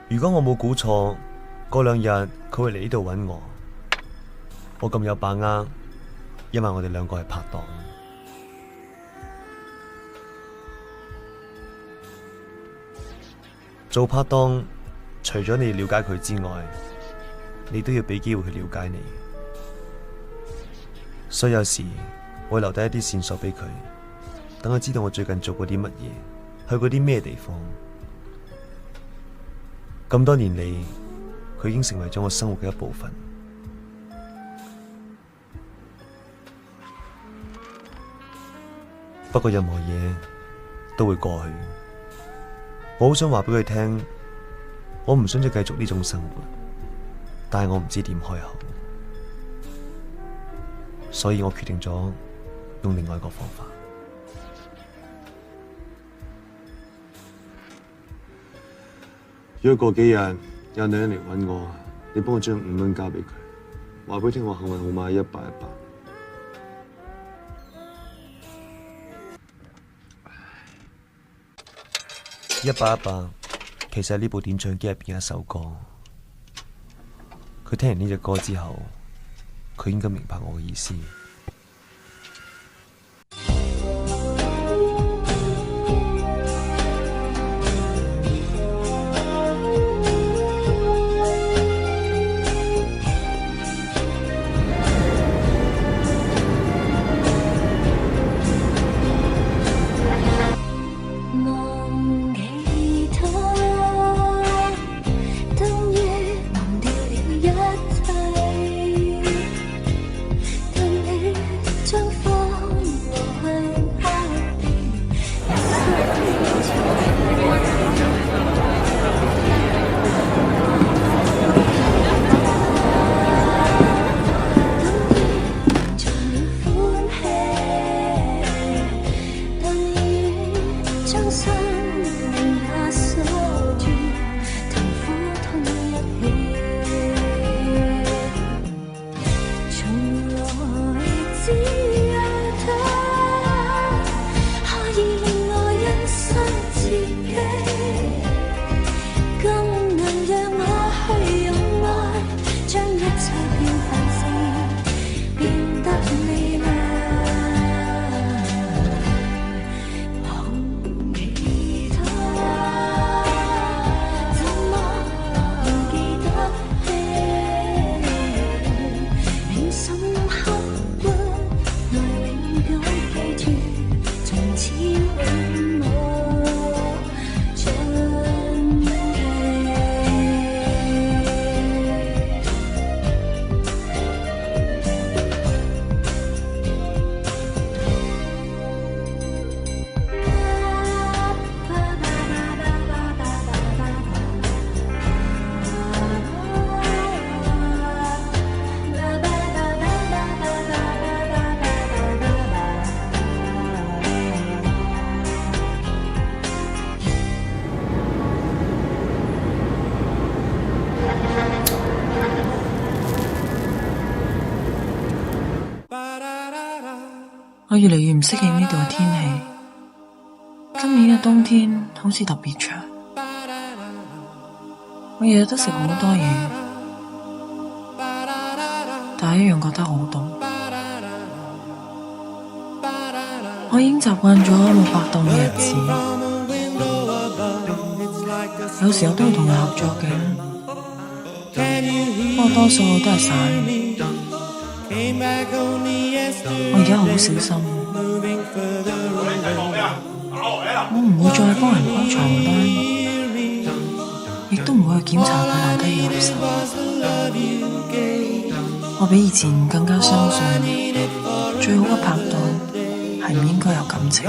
如果我冇估錯，嗰2日佢會嚟呢度揾我。我咁有把握，因為我哋2個係拍檔。做拍檔，除咗你了解佢之外，你都要俾機會去了解你。所以有時我會留低一啲線索俾佢，等佢知道我最近做過啲乜嘢，去過啲咩地方。咁多年嚟，佢已經成為咗我生活嘅一部分。不過任何嘢都會過去。我好想話俾佢聽，我唔想再繼續呢種生活，但係我唔知點開口，所以我決定咗用另外一個方法。如果過幾日有女人嚟揾我，你幫我將5蚊交俾佢，話俾佢聽我幸運號碼係100 100。100 100，其實係呢部點唱機入邊一首歌。佢聽完呢隻歌之後，佢應該明白我嘅意思。我越嚟越唔適應呢度嘅天氣，今年嘅冬天好似特別長。我日日都食好多嘢，但係一樣覺得好凍。我已經習慣咗冇拍檔嘅日子，有時候都會同人合作嘅，不過多數都係散。我而家好小心，我唔會再幫人開床單，亦都唔會去檢查佢留低嘅垃圾。我比以前更加相信，最好嘅拍檔係唔應該有感情。